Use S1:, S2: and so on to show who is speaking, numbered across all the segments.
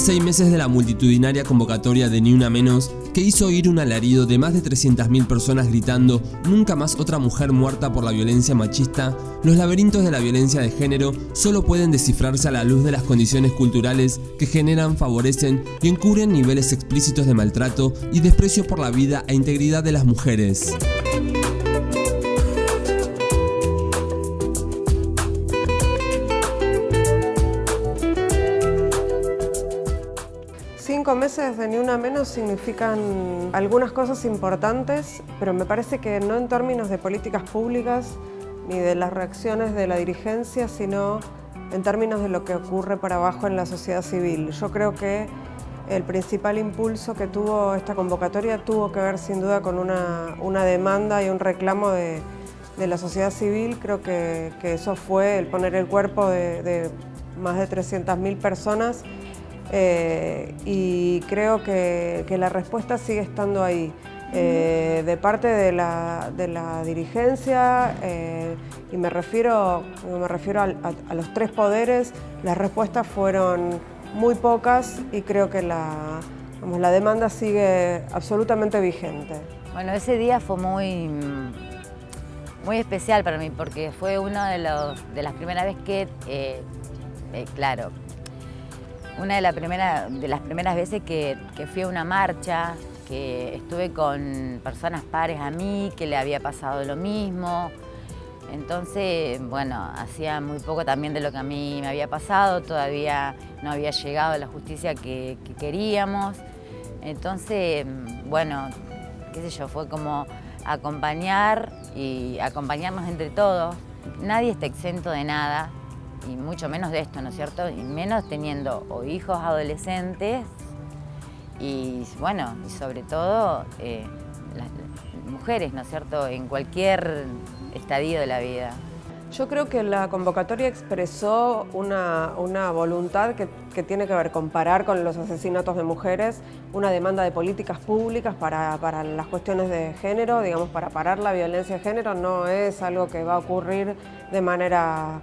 S1: 6 meses de la multitudinaria convocatoria de Ni Una Menos, que hizo oír un alarido de más de 300.000 personas gritando «Nunca más otra mujer muerta por la violencia machista», los laberintos de la violencia de género solo pueden descifrarse a la luz de las condiciones culturales que generan, favorecen y encubren niveles explícitos de maltrato y desprecio por la vida e integridad de las mujeres.
S2: 5 meses de Ni Una Menos significan algunas cosas importantes, pero me parece que no en términos de políticas públicas ni de las reacciones de la dirigencia, sino en términos de lo que ocurre para abajo en la sociedad civil. Yo creo que el principal impulso que tuvo esta convocatoria tuvo que ver sin duda con una demanda y un reclamo de la sociedad civil. Creo que eso fue el poner el cuerpo de más de 300.000 personas. Y creo que la respuesta sigue estando ahí, de parte de la dirigencia, y me refiero a los tres poderes. Las respuestas fueron muy pocas y creo que la demanda sigue absolutamente vigente.
S3: Bueno, ese día fue muy especial para mí porque fue una de las primeras veces que, claro, una de las primeras veces que fui a una marcha, que estuve con personas pares a mí, que le había pasado lo mismo. Entonces, bueno, hacía muy poco también de lo que a mí me había pasado, todavía no había llegado a la justicia que queríamos. Entonces, bueno, qué sé yo, fue como acompañar y acompañarnos entre todos. Nadie está exento de nada, y mucho menos de esto, ¿no es cierto? Y menos teniendo o hijos adolescentes y, bueno, y sobre todo las mujeres, ¿no es cierto?, en cualquier estadio de la vida.
S2: Yo creo que la convocatoria expresó una voluntad que tiene que ver con parar con los asesinatos de mujeres, una demanda de políticas públicas para las cuestiones de género, digamos, para parar la violencia de género. No es algo que va a ocurrir de manera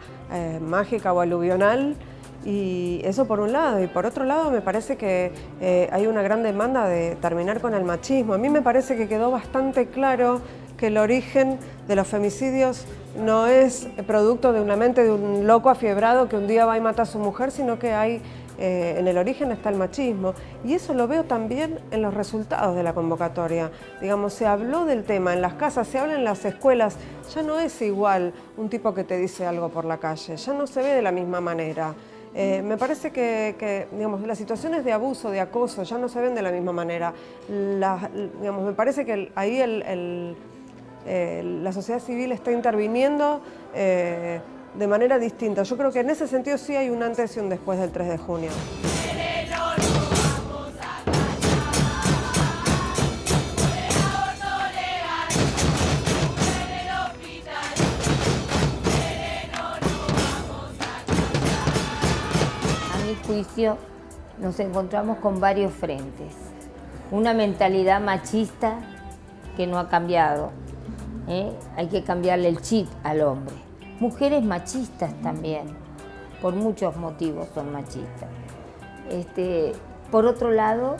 S2: mágica o aluvional, y eso por un lado. Y por otro lado, me parece que hay una gran demanda de terminar con el machismo. A mí me parece que quedó bastante claro que el origen de los femicidios no es producto de una mente de un loco afiebrado que un día va y mata a su mujer, sino que en el origen está el machismo. Y eso lo veo también en los resultados de la convocatoria. Digamos, se habló del tema en las casas, se habla en las escuelas. Ya no es igual un tipo que te dice algo por la calle, ya no se ve de la misma manera. Me parece que digamos, las situaciones de abuso, de acoso, ya no se ven de la misma manera. Digamos, me parece que ahí la sociedad civil está interviniendo de manera distinta. Yo creo que en ese sentido sí hay un antes y un después del 3 de junio.
S4: A mi juicio nos encontramos con varios frentes. Una mentalidad machista que no ha cambiado. Hay que cambiarle el chip al hombre. Mujeres machistas también, por muchos motivos son machistas. Por otro lado,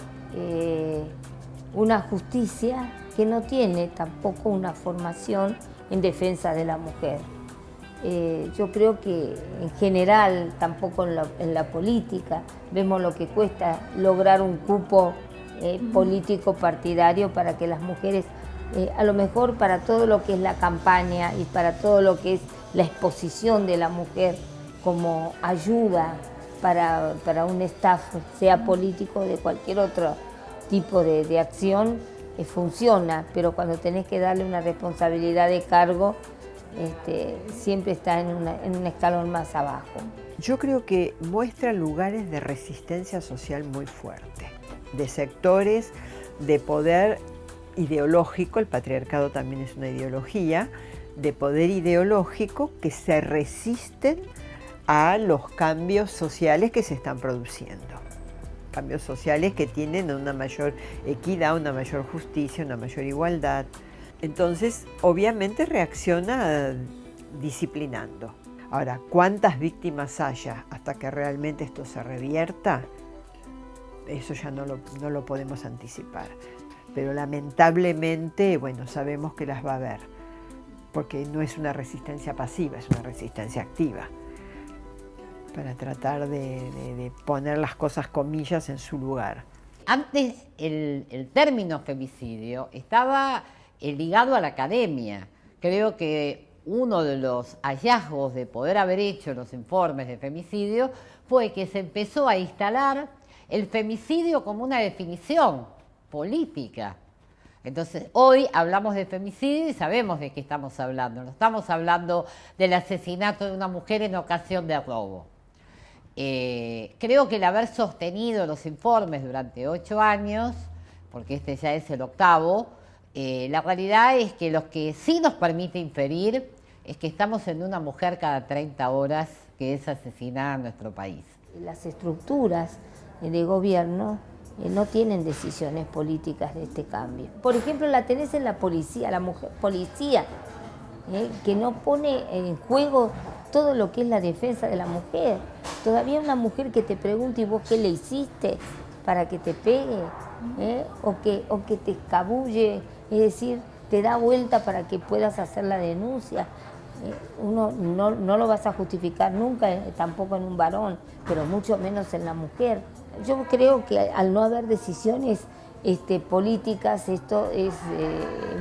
S4: una justicia que no tiene tampoco una formación en defensa de la mujer. Yo creo que en general, tampoco en la política, vemos lo que cuesta lograr un cupo político partidario para que las mujeres, a lo mejor para todo lo que es la campaña y para todo lo que es la exposición de la mujer como ayuda para un staff, sea político o de cualquier otro tipo de acción, funciona, pero cuando tenés que darle una responsabilidad de cargo, siempre está en un escalón más abajo.
S5: Yo creo que muestra lugares de resistencia social muy fuerte, de sectores de poder ideológico. El patriarcado también es una ideología, de poder ideológico que se resisten a los cambios sociales que se están produciendo. Cambios sociales que tienen una mayor equidad, una mayor justicia, una mayor igualdad. Entonces, obviamente reacciona disciplinando. Ahora, ¿cuántas víctimas haya hasta que realmente esto se revierta? eso ya no lo podemos anticipar. Pero lamentablemente, bueno, sabemos que las va a haber, porque no es una resistencia pasiva, es una resistencia activa, para tratar de poner las cosas, comillas, en su lugar.
S6: Antes el término femicidio estaba ligado a la academia. Creo que uno de los hallazgos de poder haber hecho los informes de femicidio fue que se empezó a instalar el femicidio como una definición política. Entonces, hoy hablamos de femicidio y sabemos de qué estamos hablando. No estamos hablando del asesinato de una mujer en ocasión de robo. Creo que el haber sostenido los informes durante 8 años, porque este ya es el 8º, la realidad es que lo que sí nos permite inferir es que estamos en una mujer cada 30 horas que es asesinada en nuestro país.
S4: Las estructuras de gobierno no tienen decisiones políticas de este cambio. Por ejemplo, la tenés en la policía, la mujer policía, que no pone en juego todo lo que es la defensa de la mujer. Todavía una mujer que te pregunta, ¿y vos qué le hiciste para que te pegue? O que te escabulle, es decir, te da vuelta para que puedas hacer la denuncia. Uno no lo vas a justificar nunca, tampoco en un varón, pero mucho menos en la mujer. Yo creo que al no haber decisiones políticas, esto es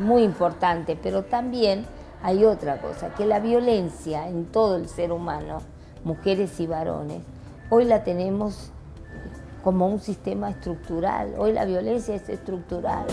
S4: muy importante, pero también hay otra cosa, que la violencia en todo el ser humano, mujeres y varones, hoy la tenemos como un sistema estructural, hoy la violencia es estructural.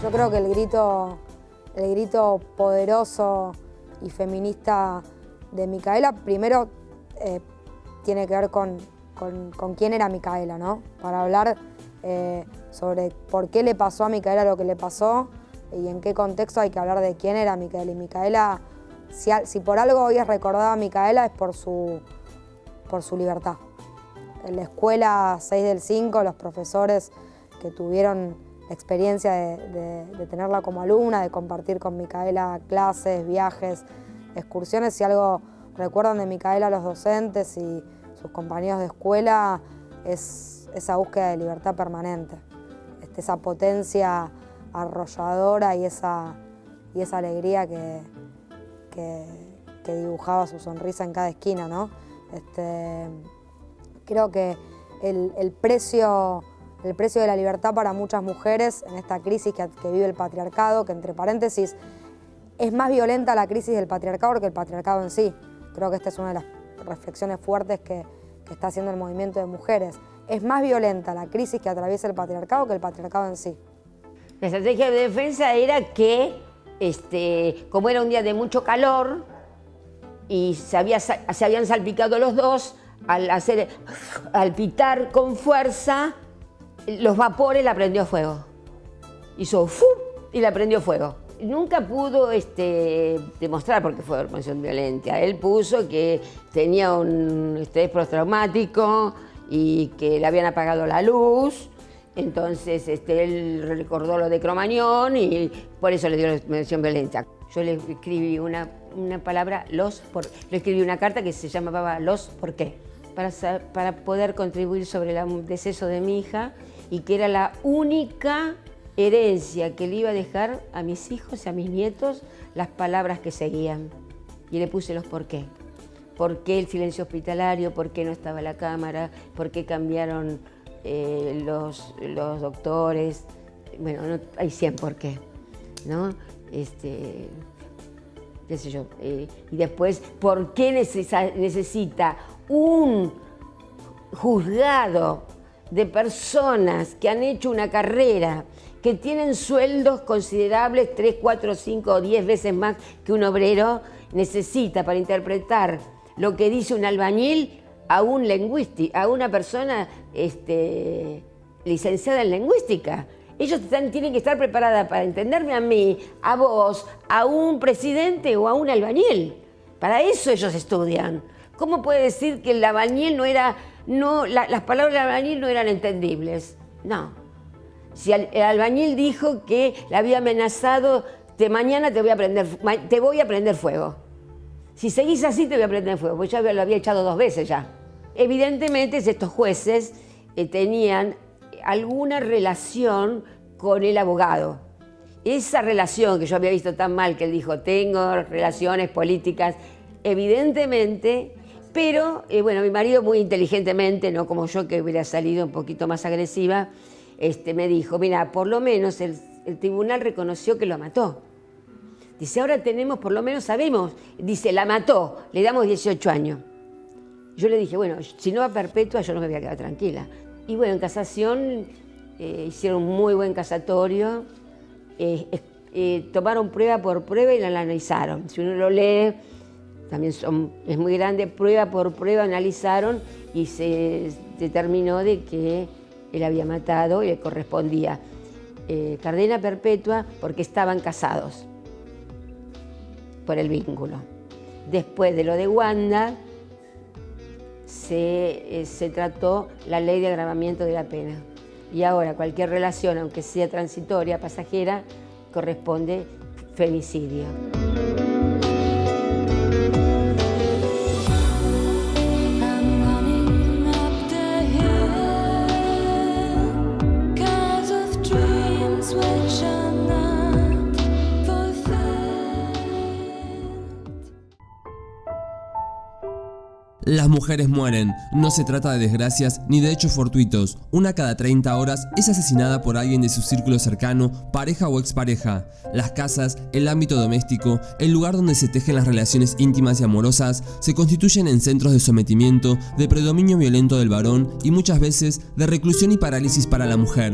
S7: Yo creo que el grito poderoso y feminista de Micaela, primero tiene que ver con quién era Micaela, ¿no? Para hablar sobre por qué le pasó a Micaela lo que le pasó y en qué contexto hay que hablar de quién era Micaela. Y Micaela, si por algo hoy es recordada a Micaela, es por su libertad. En la escuela 6 del 5, los profesores que tuvieron la experiencia de tenerla como alumna, de compartir con Micaela clases, viajes, excursiones, si algo recuerdan de Micaela los docentes y sus compañeros de escuela, es esa búsqueda de libertad permanente, esa potencia arrolladora y esa alegría que dibujaba su sonrisa en cada esquina, ¿no? Creo que el precio de la libertad para muchas mujeres en esta crisis que vive el patriarcado, que entre paréntesis es más violenta la crisis del patriarcado que el patriarcado en sí. Creo que esta es una de las reflexiones fuertes que está haciendo el movimiento de mujeres. Es más violenta la crisis que atraviesa el patriarcado que el patriarcado en sí.
S8: La estrategia de defensa era que, como era un día de mucho calor y se habían salpicado los dos, al pitar con fuerza, los vapores la prendió fuego. Hizo ¡fum! Y la prendió fuego. Nunca pudo demostrar por qué fue hormonización violenta. Él puso que tenía un estrés postraumático y que le habían apagado la luz. Entonces él recordó lo de Cromañón y por eso le dio la hormonización violenta. Yo le escribí una palabra, le escribí una carta que se llamaba Los por qué, para poder contribuir sobre el deceso de mi hija y que era la única herencia que le iba a dejar a mis hijos y a mis nietos, las palabras que seguían. Y le puse los por qué. ¿Por qué el silencio hospitalario? ¿Por qué no estaba la cámara? ¿Por qué cambiaron los doctores? Bueno, hay 100 por qué, ¿no? Qué sé yo. Y después, ¿por qué necesita un juzgado de personas que han hecho una carrera, que tienen sueldos considerables 3, 4, 5 o 10 veces más que un obrero, necesita para interpretar lo que dice un albañil a una persona licenciada en lingüística? Ellos tienen que estar preparadas para entenderme a mí, a vos, a un presidente o a un albañil, Para eso ellos estudian. ¿Cómo puede decir que el albañil las palabras del albañil no eran entendibles? No. Si el albañil dijo que le había amenazado, mañana te voy a prender fuego. Si seguís así te voy a prender fuego, porque ya lo había echado 2 veces ya. Evidentemente estos jueces tenían alguna relación con el abogado. Esa relación que yo había visto tan mal, que él dijo, tengo relaciones políticas, evidentemente, pero bueno, mi marido muy inteligentemente, no como yo que hubiera salido un poquito más agresiva, me dijo, mira, por lo menos el tribunal reconoció que lo mató. Dice, ahora tenemos, por lo menos sabemos, dice, la mató, le damos 18 años. Yo le dije, bueno, si no va perpetua, yo no me voy a quedar tranquila. Y bueno, en casación hicieron un muy buen casatorio, tomaron prueba por prueba y la analizaron. Si uno lo lee, también es muy grande, prueba por prueba analizaron y se determinó de que él había matado y le correspondía cadena perpetua porque estaban casados por el vínculo. Después de lo de Wanda, se trató la ley de agravamiento de la pena. Y ahora cualquier relación, aunque sea transitoria, pasajera, corresponde femicidio.
S1: Las mujeres mueren, no se trata de desgracias ni de hechos fortuitos. Una cada 30 horas es asesinada por alguien de su círculo cercano, pareja o expareja. Las casas, el ámbito doméstico, el lugar donde se tejen las relaciones íntimas y amorosas, se constituyen en centros de sometimiento, de predominio violento del varón y muchas veces de reclusión y parálisis para la mujer.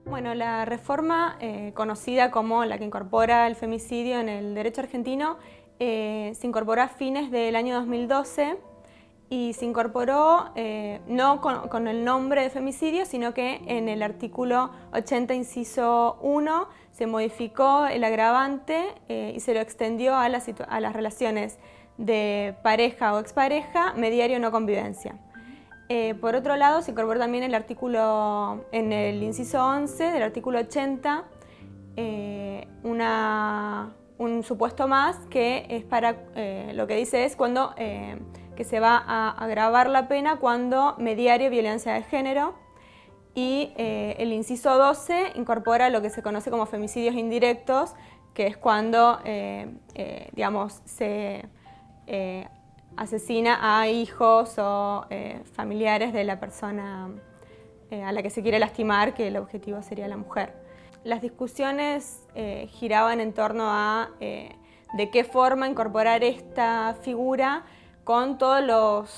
S9: Bueno, la reforma conocida como la que incorpora el femicidio en el derecho argentino se incorporó a fines del año 2012 y se incorporó no con el nombre de femicidio, sino que en el artículo 80, inciso 1, se modificó el agravante y se lo extendió a las relaciones de pareja o expareja, mediario o no convivencia. Por otro lado, se incorporó también el artículo, en el inciso 11 del artículo 80, un supuesto más que es para, lo que dice es cuando que se va a agravar la pena cuando mediario violencia de género, y el inciso 12 incorpora lo que se conoce como femicidios indirectos, que es cuando digamos, se asesina a hijos o familiares de la persona a la que se quiere lastimar, que el objetivo sería la mujer. Las discusiones giraban en torno a de qué forma incorporar esta figura con todos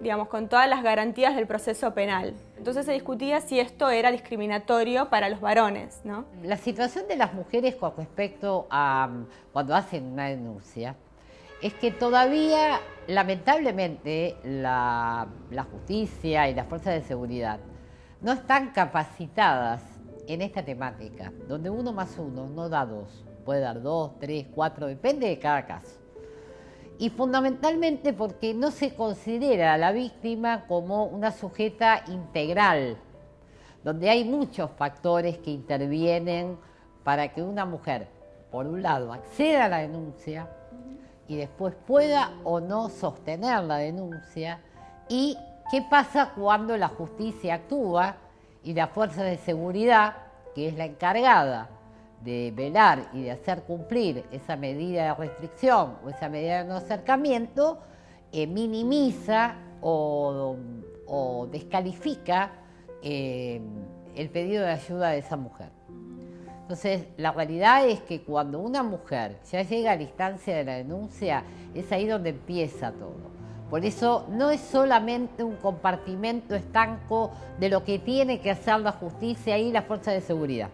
S9: digamos, con todas las garantías del proceso penal. Entonces se discutía si esto era discriminatorio para los varones, ¿no?
S6: La situación de las mujeres con respecto a cuando hacen una denuncia es que todavía, lamentablemente, la justicia y las fuerzas de seguridad no están capacitadas en esta temática, donde 1 más 1 no da 2, puede dar 2, 3, 4, depende de cada caso. Y fundamentalmente porque no se considera a la víctima como una sujeta integral, donde hay muchos factores que intervienen para que una mujer, por un lado, acceda a la denuncia y después pueda o no sostener la denuncia, y qué pasa cuando la justicia actúa y la fuerza de seguridad, que es la encargada de velar y de hacer cumplir esa medida de restricción o esa medida de no acercamiento, minimiza o descalifica el pedido de ayuda de esa mujer. Entonces, la realidad es que cuando una mujer ya llega a la instancia de la denuncia, es ahí donde empieza todo. Por eso no es solamente un compartimento estanco de lo que tiene que hacer la justicia y la fuerza de seguridad,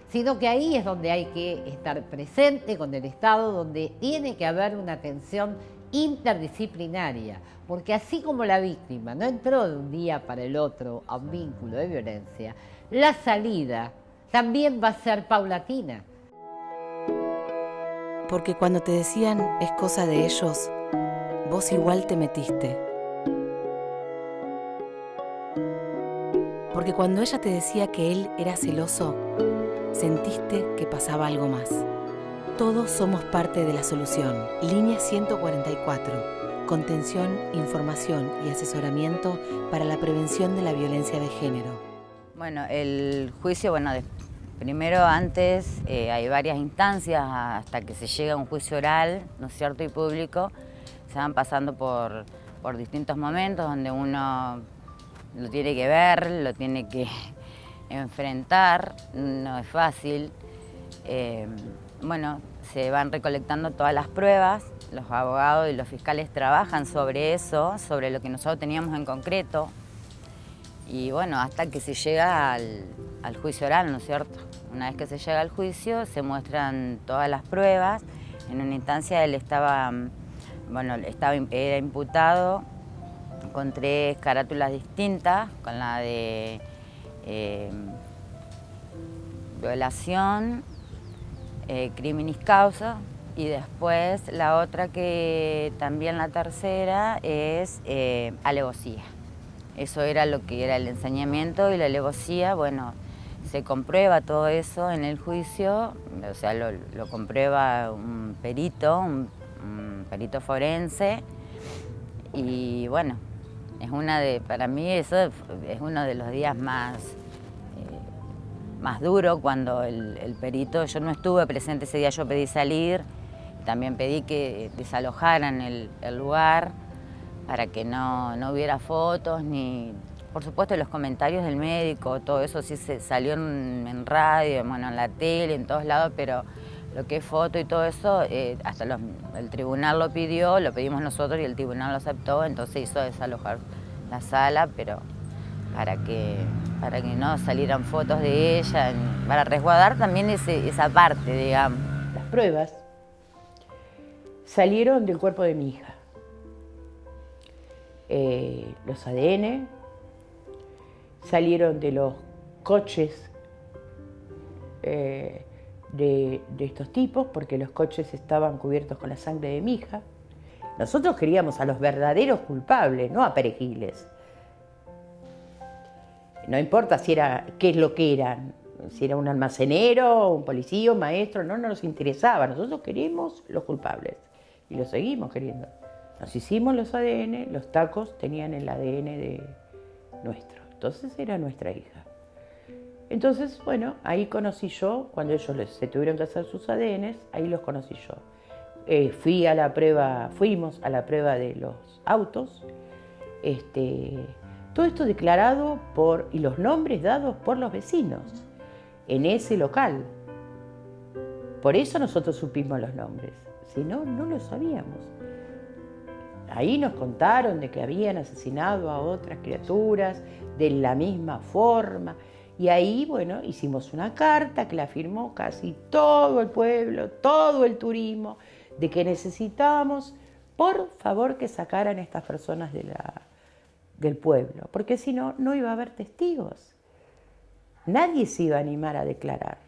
S6: sino que ahí es donde hay que estar presente con el Estado, donde tiene que haber una atención interdisciplinaria, porque así como la víctima no entró de un día para el otro a un vínculo de violencia, la salida también va a ser paulatina.
S10: Porque cuando te decían es cosa de ellos, vos igual te metiste. Porque cuando ella te decía que él era celoso, sentiste que pasaba algo más. Todos somos parte de la solución. Línea 144. Contención, información y asesoramiento para la prevención de la violencia de género.
S3: Bueno, el juicio, primero antes hay varias instancias hasta que se llega a un juicio oral, ¿no es cierto?, y público. Se van pasando por distintos momentos donde uno lo tiene que ver, lo tiene que enfrentar, no es fácil. Se van recolectando todas las pruebas, los abogados y los fiscales trabajan sobre eso, sobre lo que nosotros teníamos en concreto, y hasta que se llega al juicio oral, ¿no es cierto? Una vez que se llega al juicio, se muestran todas las pruebas. En una instancia él era imputado con 3 carátulas distintas, con la de violación, criminis causa, y después la otra, que también la tercera, es alevosía. Eso era lo que era el ensañamiento, y la alevosía, se comprueba todo eso en el juicio, o sea, lo comprueba un perito forense, y para mí eso es uno de los días más duro, cuando el perito, yo no estuve presente ese día, yo pedí salir, también pedí que desalojaran el lugar para que no hubiera fotos, ni, por supuesto, los comentarios del médico, todo eso sí se salió en radio, en la tele, en todos lados, pero lo que es foto y todo eso, hasta el tribunal lo pidió, lo pedimos nosotros y el tribunal lo aceptó, entonces hizo desalojar la sala, pero para que no salieran fotos de ella, para resguardar también esa parte, digamos.
S11: Las pruebas salieron del cuerpo de mi hija. Los ADN salieron de los coches de estos tipos, porque los coches estaban cubiertos con la sangre de mi hija. Nosotros queríamos a los verdaderos culpables, no a perejiles. No importa qué es lo que eran, si era un almacenero, un policía, un maestro, no nos interesaba. Nosotros queremos los culpables y los seguimos queriendo. Nos hicimos los ADN, los tacos tenían el ADN de nuestro, entonces era nuestra hija. Entonces, ahí conocí yo, cuando ellos se tuvieron que hacer sus ADNs, ahí los conocí yo. Fuimos a la prueba de los autos, todo esto declarado y los nombres dados por los vecinos en ese local. Por eso nosotros supimos los nombres, si no, no lo sabíamos. Ahí nos contaron de que habían asesinado a otras criaturas de la misma forma. Y ahí, hicimos una carta que la firmó casi todo el pueblo, todo el turismo, de que necesitábamos, por favor, que sacaran a estas personas del pueblo, porque si no, no iba a haber testigos. Nadie se iba a animar a declarar.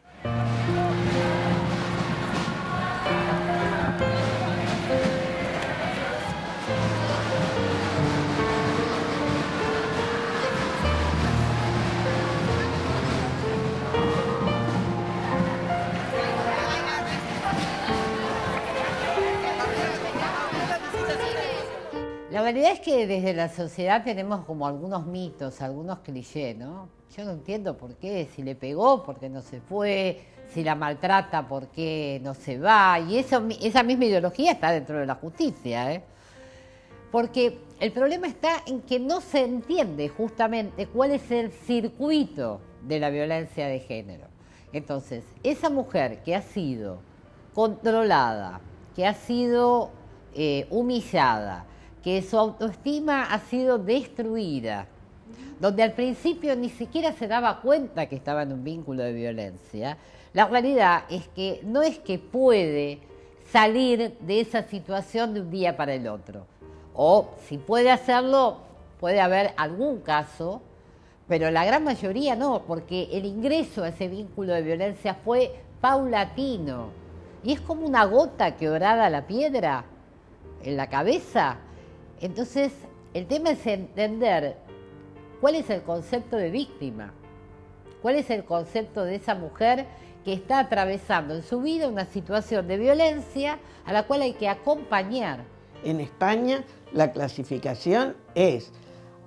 S6: La realidad es que desde la sociedad tenemos como algunos mitos, algunos clichés, ¿no? Yo no entiendo por qué, si le pegó, por qué no se fue, si la maltrata, por qué no se va. Y esa misma ideología está dentro de la justicia, ¿eh? Porque el problema está en que no se entiende justamente cuál es el circuito de la violencia de género. Entonces, esa mujer que ha sido controlada, que ha sido humillada, que su autoestima ha sido destruida, donde al principio ni siquiera se daba cuenta que estaba en un vínculo de violencia, la realidad es que no es que puede salir de esa situación de un día para el otro. O si puede hacerlo, puede haber algún caso, pero la gran mayoría no, porque el ingreso a ese vínculo de violencia fue paulatino. Y es como una gota que horaga la piedra en la cabeza. Entonces, el tema es entender cuál es el concepto de víctima, cuál es el concepto de esa mujer que está atravesando en su vida una situación de violencia a la cual hay que acompañar.
S12: En España la clasificación es: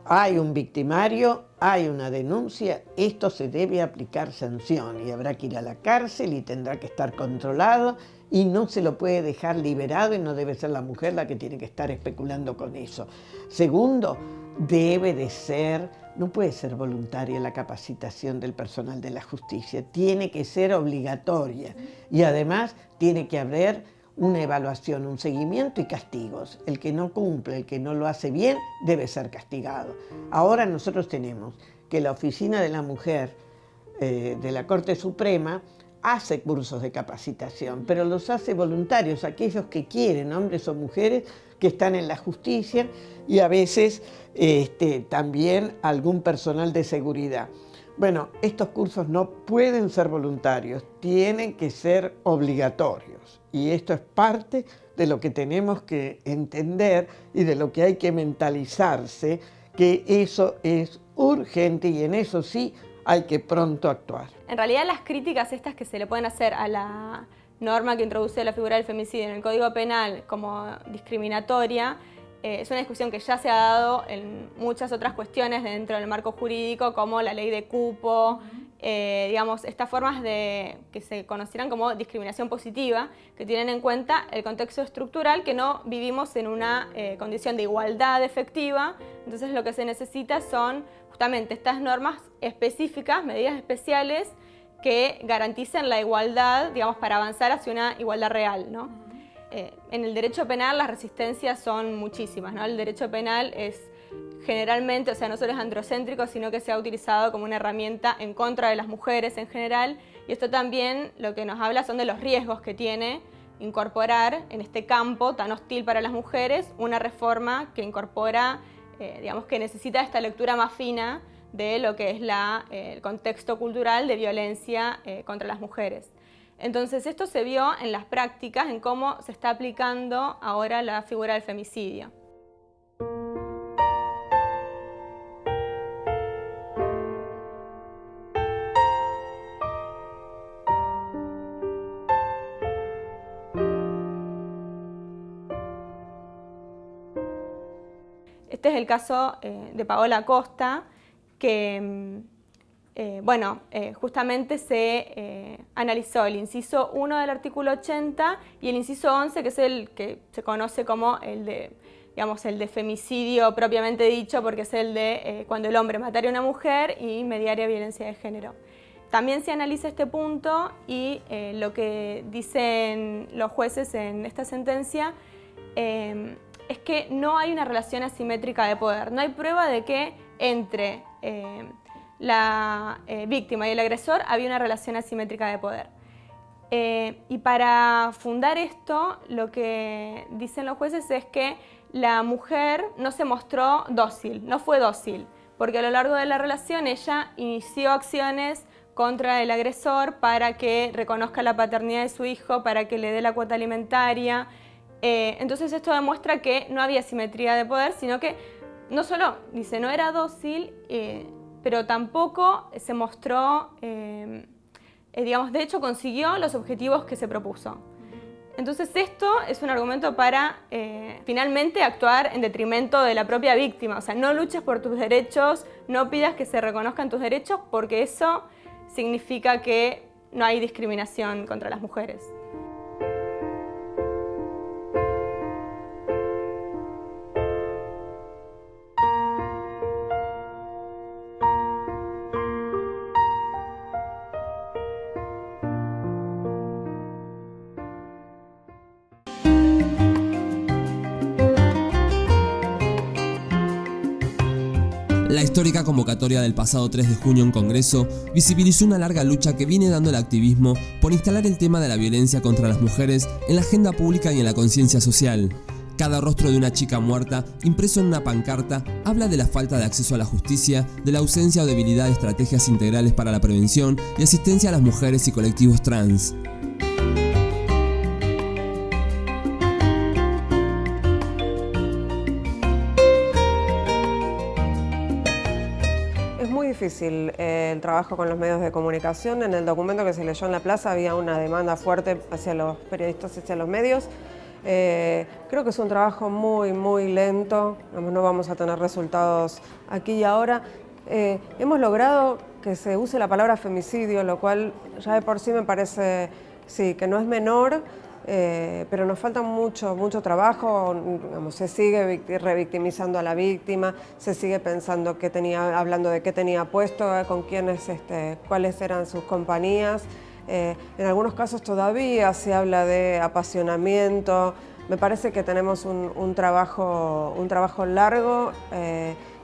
S12: hay un victimario, hay una denuncia, esto se debe aplicar sanción y habrá que ir a la cárcel y tendrá que estar controlado y no se lo puede dejar liberado y no debe ser la mujer la que tiene que estar especulando con eso. Segundo, debe de ser, no puede ser voluntaria la capacitación del personal de la justicia, tiene que ser obligatoria y además tiene que haber una evaluación, un seguimiento y castigos. El que no cumple, el que no lo hace bien, debe ser castigado. Ahora nosotros tenemos que la Oficina de la Mujer de la Corte Suprema hace cursos de capacitación, pero los hace voluntarios, aquellos que quieren, hombres o mujeres que están en la justicia y a veces también algún personal de seguridad. Bueno, estos cursos no pueden ser voluntarios, tienen que ser obligatorios. Y esto es parte de lo que tenemos que entender y de lo que hay que mentalizarse, que eso es urgente y en eso sí hay que pronto actuar.
S9: En realidad las críticas estas que se le pueden hacer a la norma que introduce la figura del femicidio en el Código Penal como discriminatoria, es una discusión que ya se ha dado en muchas otras cuestiones dentro del marco jurídico, como la ley de cupo, digamos, estas formas que se conocieran como discriminación positiva, que tienen en cuenta el contexto estructural, que no vivimos en una condición de igualdad efectiva. Entonces lo que se necesita son justamente estas normas específicas, medidas especiales que garanticen la igualdad, digamos, para avanzar hacia una igualdad real, ¿no? En el derecho penal las resistencias son muchísimas, ¿no? El derecho penal es generalmente, o sea, no solo es androcéntrico, sino que se ha utilizado como una herramienta en contra de las mujeres en general, y esto también lo que nos habla son de los riesgos que tiene incorporar en este campo tan hostil para las mujeres una reforma que incorpora, digamos, que necesita esta lectura más fina de lo que es el contexto cultural de violencia contra las mujeres. Entonces esto se vio en las prácticas, en cómo se está aplicando ahora la figura del femicidio. Este es el caso de Paola Costa, que justamente se analizó el inciso 1 del artículo 80 y el inciso 11, que es el que se conoce como el de femicidio propiamente dicho, porque es el de cuando el hombre mataría a una mujer y mediaría violencia de género. También se analiza este punto y lo que dicen los jueces en esta sentencia es que no hay una relación asimétrica de poder. No hay prueba de que entre la víctima y el agresor había una relación asimétrica de poder. Y para fundar esto, lo que dicen los jueces es que la mujer no se mostró dócil, no fue dócil, porque a lo largo de la relación ella inició acciones contra el agresor para que reconozca la paternidad de su hijo, para que le dé la cuota alimentaria. Entonces esto demuestra que no había simetría de poder, sino que no solo, dice, no era dócil, pero tampoco se mostró, digamos, de hecho consiguió los objetivos que se propuso. Entonces esto es un argumento para finalmente actuar en detrimento de la propia víctima. O sea, no luches por tus derechos, no pidas que se reconozcan tus derechos, porque eso significa que no hay discriminación contra las mujeres.
S1: La histórica convocatoria del pasado 3 de junio en Congreso visibilizó una larga lucha que viene dando el activismo por instalar el tema de la violencia contra las mujeres en la agenda pública y en la conciencia social. Cada rostro de una chica muerta, impreso en una pancarta, habla de la falta de acceso a la justicia, de la ausencia o debilidad de estrategias integrales para la prevención y asistencia a las mujeres y colectivos trans.
S2: Es muy difícil el trabajo con los medios de comunicación. En el documento que se leyó en la plaza había una demanda fuerte hacia los periodistas y hacia los medios. Creo que es un trabajo muy lento, no vamos a tener resultados aquí y ahora. Hemos logrado que se use la palabra femicidio, lo cual ya de por sí me parece que no es menor, pero nos falta mucho trabajo. Digamos, se sigue revictimizando a la víctima, se sigue pensando hablando de qué tenía puesto, con quiénes, cuáles eran sus compañías. En algunos casos todavía se habla de apasionamiento. Me parece que tenemos un trabajo largo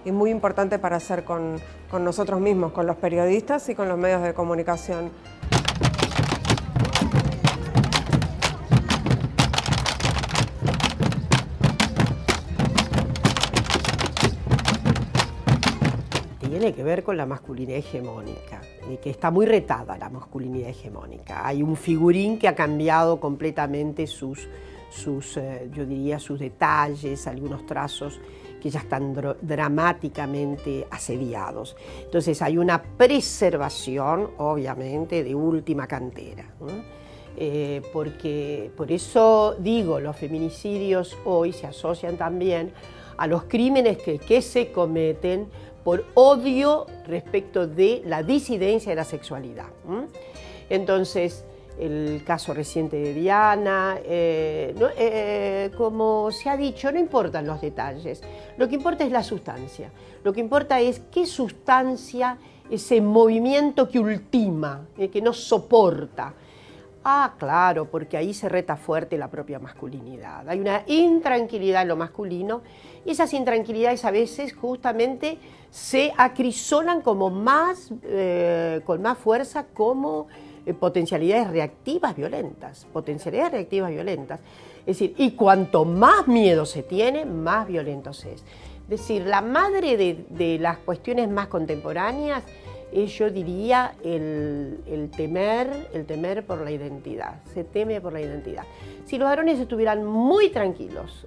S2: y muy importante para hacer con nosotros mismos, con los periodistas y con los medios de comunicación.
S13: Tiene que ver con la masculinidad hegemónica, y que está muy retada la masculinidad hegemónica. Hay un figurín que ha cambiado completamente sus detalles, algunos trazos que ya están dramáticamente asediados. Entonces hay una preservación, obviamente, de última cantera, ¿no? Porque por eso digo, los feminicidios hoy se asocian también a los crímenes que se cometen por odio respecto de la disidencia de la sexualidad. Entonces, el caso reciente de Diana, como se ha dicho, no importan los detalles, lo que importa es la sustancia, lo que importa es qué sustancia, ese movimiento que ultima, que no soporta. Ah, claro, porque ahí se reta fuerte la propia masculinidad. Hay una intranquilidad en lo masculino y esas intranquilidades a veces justamente se acrisolan como con más fuerza como potencialidades reactivas violentas. Es decir, y cuanto más miedo se tiene, más violento se es. Es decir, la madre de las cuestiones más contemporáneas es, yo diría, el temer por la identidad. Se teme por la identidad. Si los varones estuvieran muy tranquilos,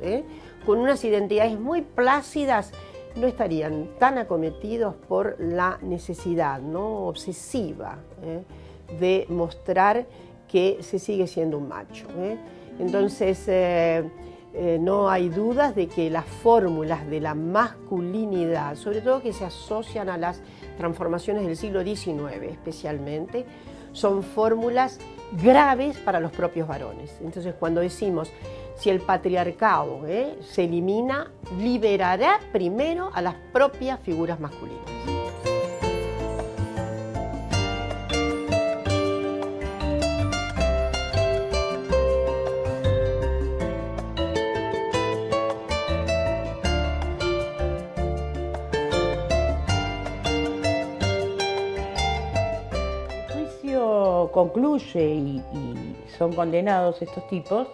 S13: con unas identidades muy plácidas, no estarían tan acometidos por la necesidad, ¿no?, obsesiva, de mostrar que se sigue siendo un macho. Entonces, no hay dudas de que las fórmulas de la masculinidad, sobre todo que se asocian a las transformaciones del siglo XIX especialmente, son fórmulas graves para los propios varones. Entonces, cuando decimos si el patriarcado se elimina, liberará primero a las propias figuras masculinas.
S11: Concluye y son condenados estos tipos.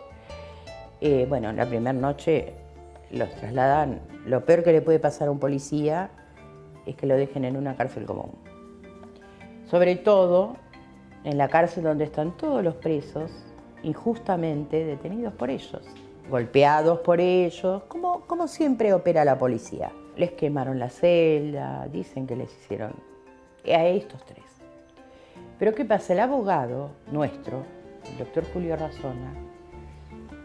S11: Bueno, la primera noche los trasladan. Lo peor que le puede pasar a un policía es que lo dejen en una cárcel común. Sobre todo en la cárcel donde están todos los presos injustamente detenidos por ellos, golpeados por ellos, como siempre opera la policía. Les quemaron la celda, dicen que les hicieron a estos tres. Pero ¿qué pasa? El abogado nuestro, el doctor Julio Razona,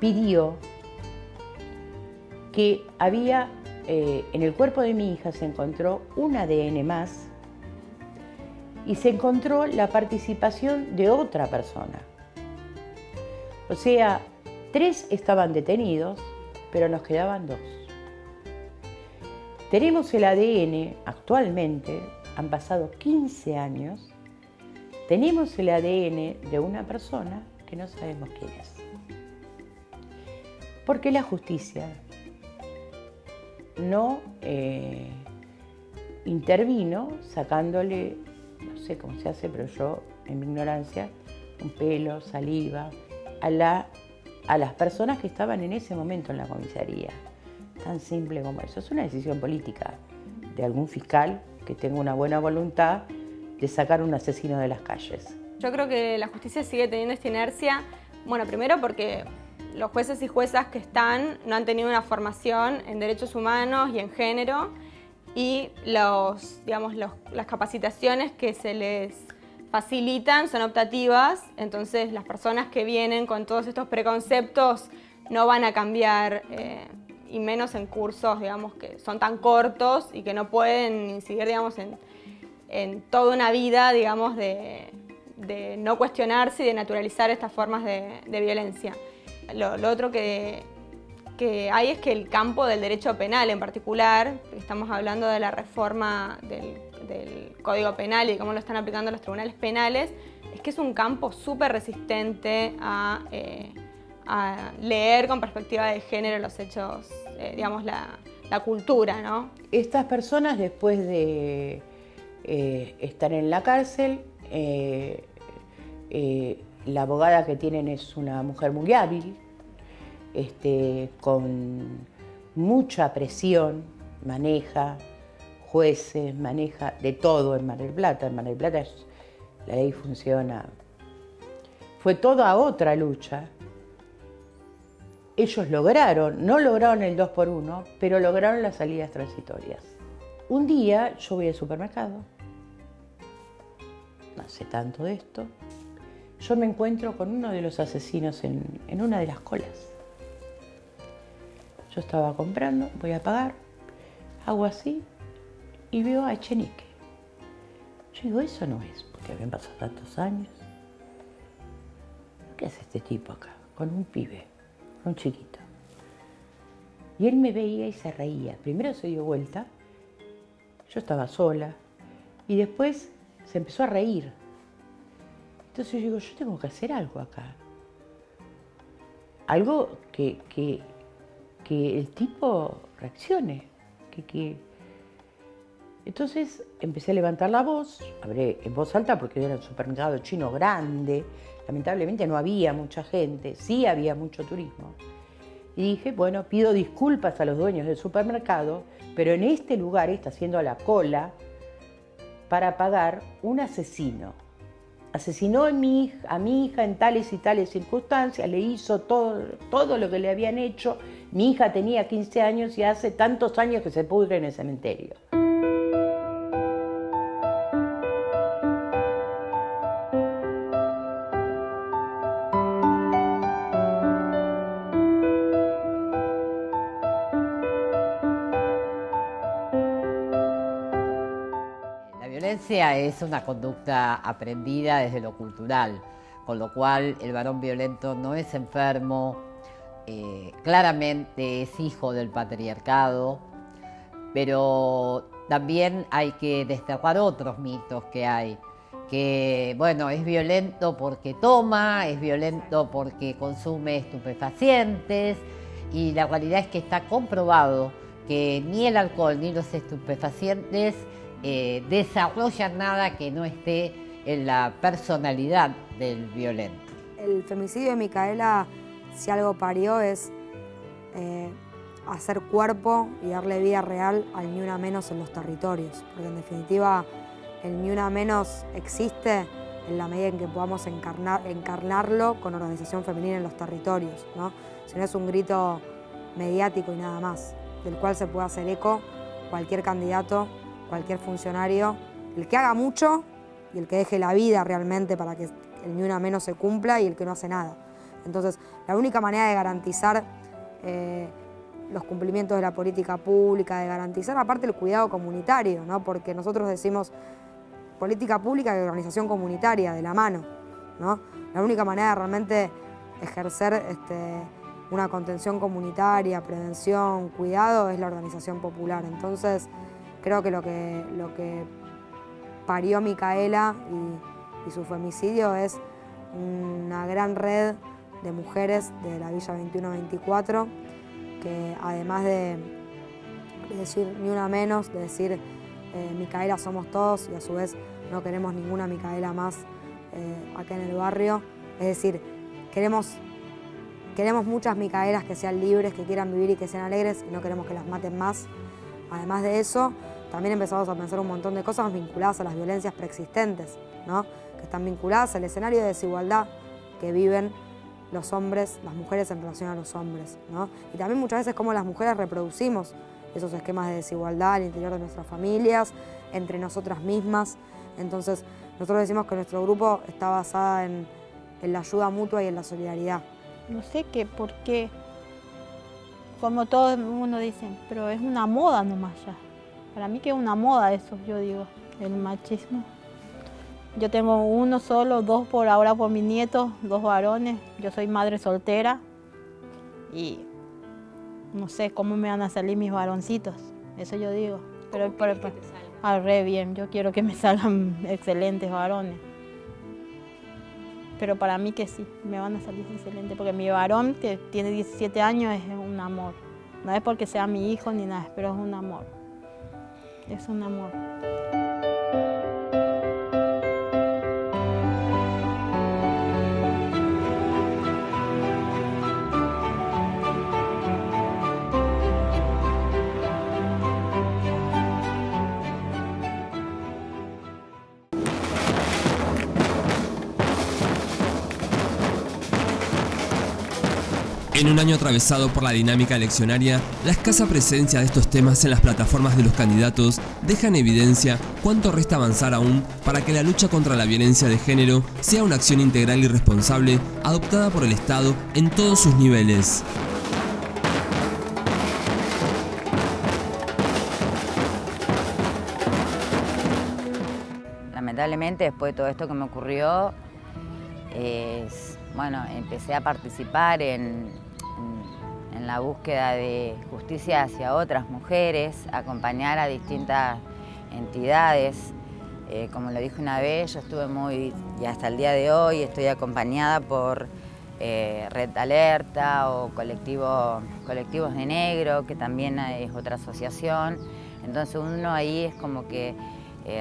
S11: pidió que había, en el cuerpo de mi hija se encontró un ADN más y se encontró la participación de otra persona. O sea, 3 estaban detenidos, pero nos quedaban 2. Tenemos el ADN actualmente, han pasado 15 años, tenemos el ADN de una persona que no sabemos quién es. Porque la justicia no intervino sacándole, no sé cómo se hace, pero yo, en mi ignorancia, un pelo, saliva, a la a las personas que estaban en ese momento en la comisaría. Tan simple como eso. Es una decisión política de algún fiscal que tenga una buena voluntad de sacar a un asesino de las calles.
S9: Yo creo que la justicia sigue teniendo esta inercia, bueno, primero porque los jueces y juezas que están no han tenido una formación en derechos humanos y en género, y las capacitaciones que se les facilitan son optativas, entonces las personas que vienen con todos estos preconceptos no van a cambiar, y menos en cursos, digamos, que son tan cortos y que no pueden incidir, digamos, en toda una vida, digamos, de no cuestionarse y de naturalizar estas formas de violencia. Lo otro que hay es que el campo del derecho penal en particular, estamos hablando de la reforma del Código Penal y de cómo lo están aplicando los tribunales penales, es que es un campo súper resistente a leer con perspectiva de género los hechos, digamos, la cultura, ¿no?
S11: Estas personas, después de estar en la cárcel, la abogada que tienen es una mujer muy hábil, con mucha presión, maneja jueces, maneja de todo en Mar del Plata. En Mar del Plata la ley funciona. Fue toda otra lucha. Ellos no lograron el 2x1, pero lograron las salidas transitorias. Un día yo voy al supermercado, no sé tanto de esto, yo me encuentro con uno de los asesinos en una de las colas. Yo estaba comprando, voy a pagar, hago así y veo a Echenique. Yo digo, eso no es, porque habían pasado tantos años. ¿Qué hace este tipo acá? Con un pibe, un chiquito. Y él me veía y se reía. Primero se dio vuelta, yo estaba sola, y después se empezó a reír. Entonces yo digo, yo tengo que hacer algo acá. Algo que el tipo reaccione. Entonces empecé a levantar la voz, hablé en voz alta porque era un supermercado chino grande, lamentablemente no había mucha gente, sí había mucho turismo. Y dije, bueno, pido disculpas a los dueños del supermercado, pero en este lugar está haciendo la cola para pagar un asesino. Asesinó a mi hija en tales y tales circunstancias, le hizo todo lo que le habían hecho. Mi hija tenía 15 años y hace tantos años que se pudre en el cementerio.
S6: La violencia es una conducta aprendida desde lo cultural, con lo cual el varón violento no es enfermo, claramente es hijo del patriarcado, pero también hay que destapar otros mitos que hay, que bueno, es violento porque toma, es violento porque consume estupefacientes, y la realidad es que está comprobado que ni el alcohol ni los estupefacientes desarrollan nada que no esté en la personalidad del violento.
S7: El femicidio de Micaela, si algo parió, es hacer cuerpo y darle vida real al Ni Una Menos en los territorios, porque en definitiva el Ni Una Menos existe en la medida en que podamos encarnarlo con organización femenina en los territorios, ¿no? Si no es un grito mediático y nada más, del cual se puede hacer eco cualquier candidato, cualquier funcionario, el que haga mucho y el que deje la vida realmente para que el Ni Una Menos se cumpla, y el que no hace nada. Entonces, la única manera de garantizar los cumplimientos de la política pública, de garantizar aparte el cuidado comunitario, ¿no? Porque nosotros decimos política pública y organización comunitaria de la mano, ¿no? La única manera de realmente ejercer una contención comunitaria, prevención, cuidado, es la organización popular. Entonces, creo que lo que parió Micaela y su femicidio es una gran red de mujeres de la Villa 21-24, que además de decir Ni Una Menos, de decir Micaela somos todos, y a su vez no queremos ninguna Micaela más acá en el barrio, es decir, queremos queremos muchas Micaelas que sean libres, que quieran vivir y que sean alegres, y no queremos que las maten más. Además de eso, también empezamos a pensar un montón de cosas vinculadas a las violencias preexistentes, ¿no? Que están vinculadas al escenario de desigualdad que viven los hombres, las mujeres en relación a los hombres, ¿no? Y también muchas veces cómo las mujeres reproducimos esos esquemas de desigualdad al interior de nuestras familias, entre nosotras mismas. Entonces, nosotros decimos que nuestro grupo está basada en la ayuda mutua y en la solidaridad.
S14: No sé por qué, como todo el mundo dice, pero es una moda nomás ya. Para mí que es una moda eso, yo digo, el machismo. Yo tengo uno solo, 2 por ahora por mis nietos, 2 varones. Yo soy madre soltera y no sé cómo me van a salir mis varoncitos, eso yo digo. Pero re bien, yo quiero que me salgan excelentes varones. Pero para mí que sí, me van a salir excelentes, porque mi varón, que tiene 17 años, es un amor. No es porque sea mi hijo ni nada, pero es un amor. Es un amor.
S1: En un año atravesado por la dinámica eleccionaria, la escasa presencia de estos temas en las plataformas de los candidatos deja en evidencia cuánto resta avanzar aún para que la lucha contra la violencia de género sea una acción integral y responsable adoptada por el Estado en todos sus niveles.
S3: Lamentablemente, después de todo esto que me ocurrió, empecé a participar en la búsqueda de justicia hacia otras mujeres, acompañar a distintas entidades. Como lo dije una vez, yo estuve y hasta el día de hoy estoy acompañada por Red Alerta o Colectivos de Negro, que también es otra asociación. Entonces uno ahí es como que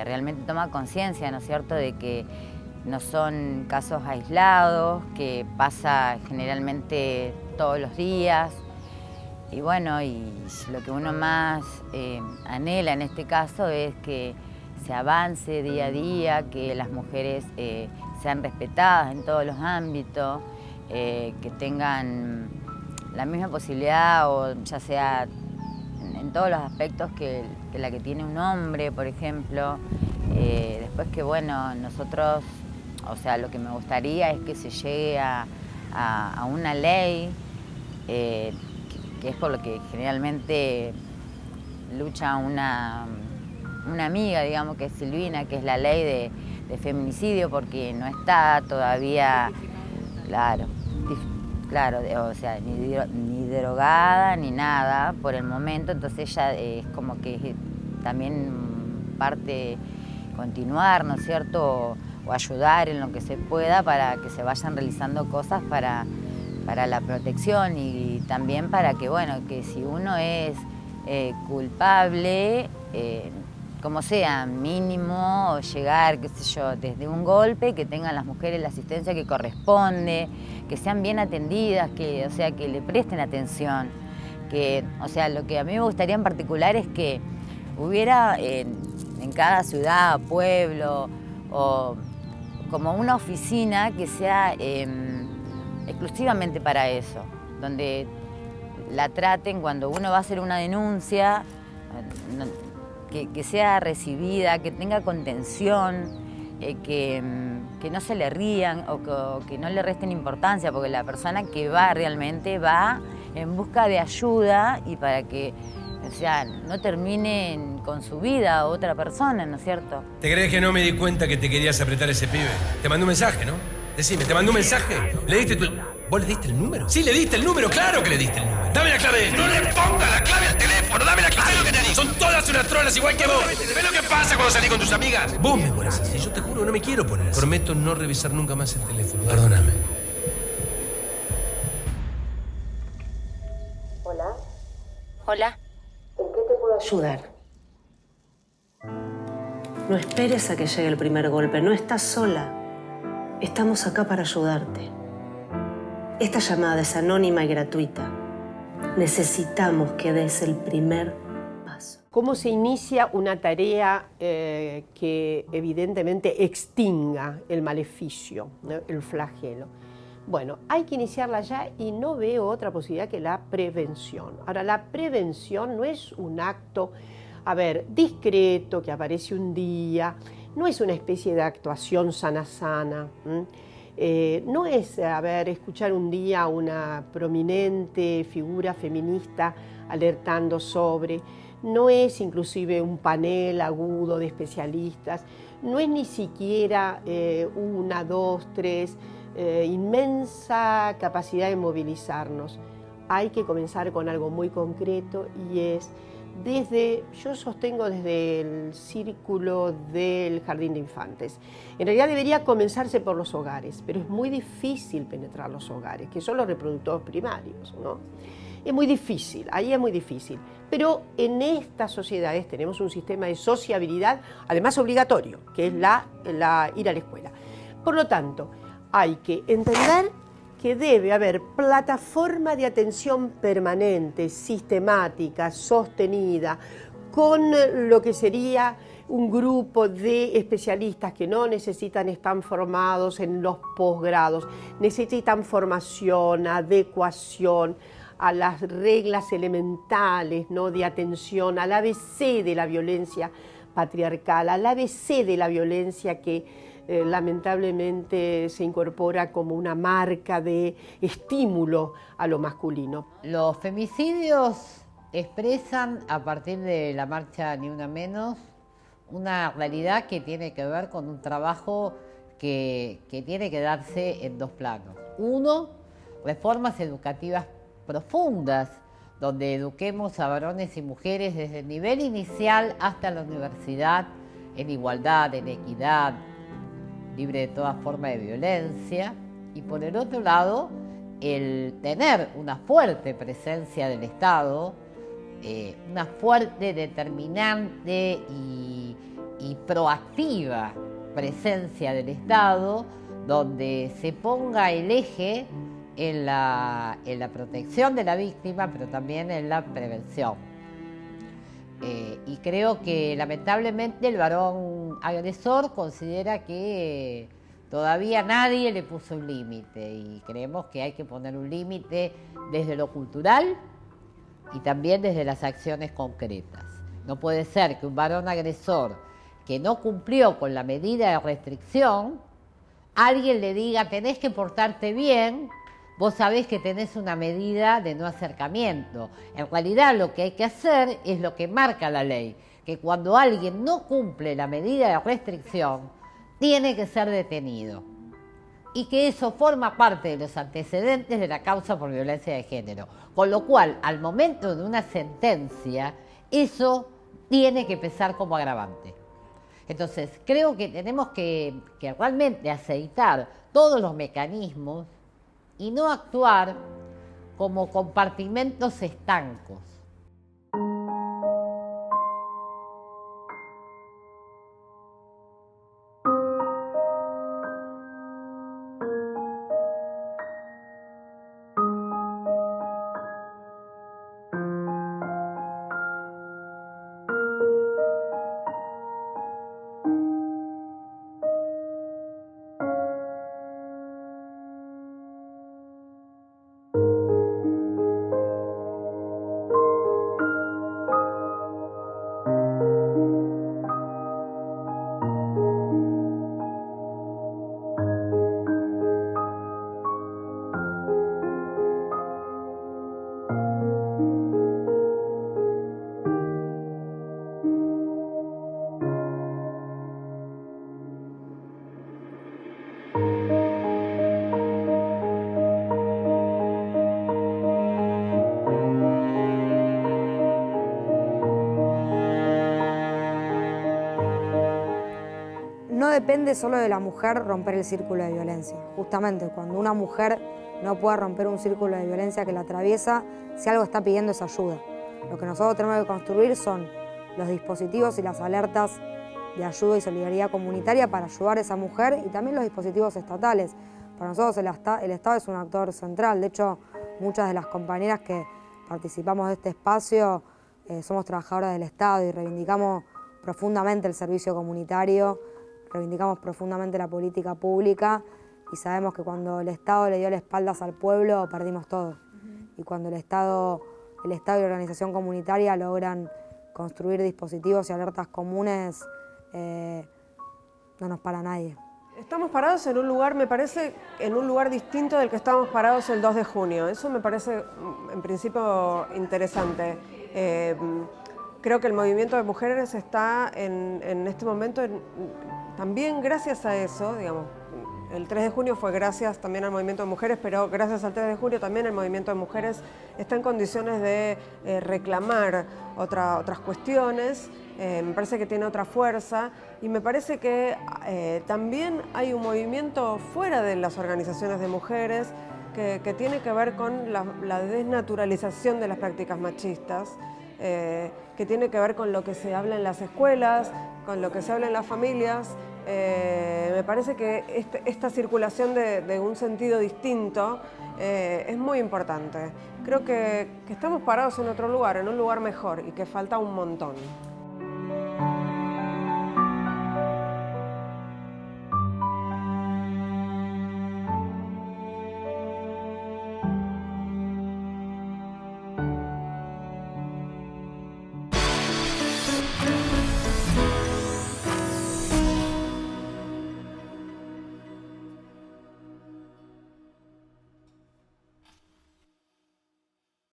S3: realmente toma conciencia, ¿no es cierto?, de que no son casos aislados, que pasa generalmente todos los días. Y bueno, y lo que uno más anhela en este caso es que se avance día a día, que las mujeres sean respetadas en todos los ámbitos, que tengan la misma posibilidad, o ya sea en todos los aspectos que la que tiene un hombre, por ejemplo. Después que, bueno, nosotros, o sea, lo que me gustaría es que se llegue a una ley, que es por lo que generalmente lucha una amiga, digamos, que es Silvina, que es la ley de feminicidio, porque no está todavía, claro, o sea, ni derogada ni nada por el momento. Entonces ella es como que también parte continuar, ¿no es cierto?, o ayudar en lo que se pueda para que se vayan realizando cosas para la protección, y también para que, bueno, que si uno es culpable, como sea, mínimo llegar, qué sé yo, desde un golpe, que tengan las mujeres la asistencia que corresponde, que sean bien atendidas, que, o sea, que le presten atención. Que, o sea, lo que a mí me gustaría en particular es que hubiera en cada ciudad, pueblo, o como una oficina que sea exclusivamente para eso, donde la traten cuando uno va a hacer una denuncia, que sea recibida, que tenga contención, que no se le rían o que no le resten importancia, porque la persona que va realmente va en busca de ayuda y para que, o sea, no termine con su vida otra persona, ¿no es cierto?
S15: ¿Te crees que no me di cuenta que te querías apretar ese pibe? Te mandó un mensaje, ¿no? Decime, ¿te mandó un mensaje? ¿Le diste tu...? ¿Vos le diste el número? Sí, le diste el número, claro que le diste el número. Dame la clave. No le pongas la clave al teléfono, dame la clave. ¿Sabes lo que te digo? Son todas unas trolas igual que vos. ¿Ves lo que pasa cuando salís con tus amigas? Vos me pones así, yo te juro que no me quiero poner así. Prometo no revisar nunca más el teléfono. Perdóname.
S16: Hola.
S10: Hola.
S16: ¿En qué te puedo ayudar? No esperes a que llegue el primer golpe, no estás sola. Estamos acá para ayudarte. Esta llamada es anónima y gratuita. Necesitamos que des el primer paso.
S13: ¿Cómo se inicia una tarea que evidentemente extinga el maleficio, ¿no? El flagelo? Bueno, hay que iniciarla ya y no veo otra posibilidad que la prevención. Ahora, la prevención no es un acto, discreto, que aparece un día, no es una especie de actuación sana. No es, escuchar un día a una prominente figura feminista alertando sobre, no es inclusive un panel agudo de especialistas, no es ni siquiera 1, 2, 3, inmensa capacidad de movilizarnos. Hay que comenzar con algo muy concreto y es yo sostengo desde el círculo del jardín de infantes. En realidad debería comenzarse por los hogares, pero es muy difícil penetrar los hogares, que son los reproductores primarios, ¿no? Es muy difícil, ahí es muy difícil. Pero en estas sociedades tenemos un sistema de sociabilidad, además obligatorio, que es ir a la escuela. Por lo tanto, hay que entender que debe haber plataforma de atención permanente, sistemática, sostenida, con lo que sería un grupo de especialistas que no necesitan estar formados en los posgrados, necesitan formación, adecuación a las reglas elementales, ¿no?, de atención, al ABC de la violencia patriarcal, al ABC de la violencia que lamentablemente se incorpora como una marca de estímulo a lo masculino.
S6: Los femicidios expresan, a partir de la marcha Ni Una Menos, una realidad que tiene que ver con un trabajo que tiene que darse en 2 planos. Uno, reformas educativas profundas, donde eduquemos a varones y mujeres desde el nivel inicial hasta la universidad, en igualdad, en equidad, libre de toda forma de violencia. Y por el otro lado, el tener una fuerte presencia del Estado, una fuerte, determinante y proactiva presencia del Estado, donde se ponga el eje en la protección de la víctima, pero también en la prevención. Y creo que lamentablemente el varón agresor considera que todavía nadie le puso un límite, y creemos que hay que poner un límite desde lo cultural y también desde las acciones concretas. No puede ser que un varón agresor que no cumplió con la medida de restricción, alguien le diga: tenés que portarte bien, vos sabés que tenés una medida de no acercamiento. En realidad lo que hay que hacer es lo que marca la ley, que cuando alguien no cumple la medida de restricción, tiene que ser detenido. Y que eso forma parte de los antecedentes de la causa por violencia de género. Con lo cual, al momento de una sentencia, eso tiene que pesar como agravante. Entonces, creo que tenemos que realmente aceitar todos los mecanismos y no actuar como compartimentos estancos.
S7: No depende solo de la mujer romper el círculo de violencia. Justamente cuando una mujer no pueda romper un círculo de violencia que la atraviesa, si algo está pidiendo es ayuda. Lo que nosotros tenemos que construir son los dispositivos y las alertas de ayuda y solidaridad comunitaria para ayudar a esa mujer, y también los dispositivos estatales, Para nosotros el Estado es un actor central. De hecho, muchas de las compañeras que participamos de este espacio somos trabajadoras del Estado y reivindicamos profundamente el servicio comunitario, reivindicamos profundamente la política pública y sabemos que cuando el Estado le dio las espaldas al pueblo, perdimos todo. Y cuando el Estado y la organización comunitaria logran construir dispositivos y alertas comunes, no nos para nadie.
S2: Estamos parados en un lugar, me parece, en un lugar distinto del que estábamos parados el 2 de junio. Eso me parece, en principio, interesante. Creo que el movimiento de mujeres está en este momento, también gracias a eso, digamos, el 3 de junio fue gracias también al movimiento de mujeres, pero gracias al 3 de junio también el movimiento de mujeres está en condiciones de reclamar otras cuestiones. Me parece que tiene otra fuerza y me parece que también hay un movimiento fuera de las organizaciones de mujeres que tiene que ver con la desnaturalización de las prácticas machistas, que tiene que ver con lo que se habla en las escuelas, con lo que se habla en las familias. Me parece que esta circulación de un sentido distinto es muy importante. Creo que estamos parados en otro lugar, en un lugar mejor y que falta un montón.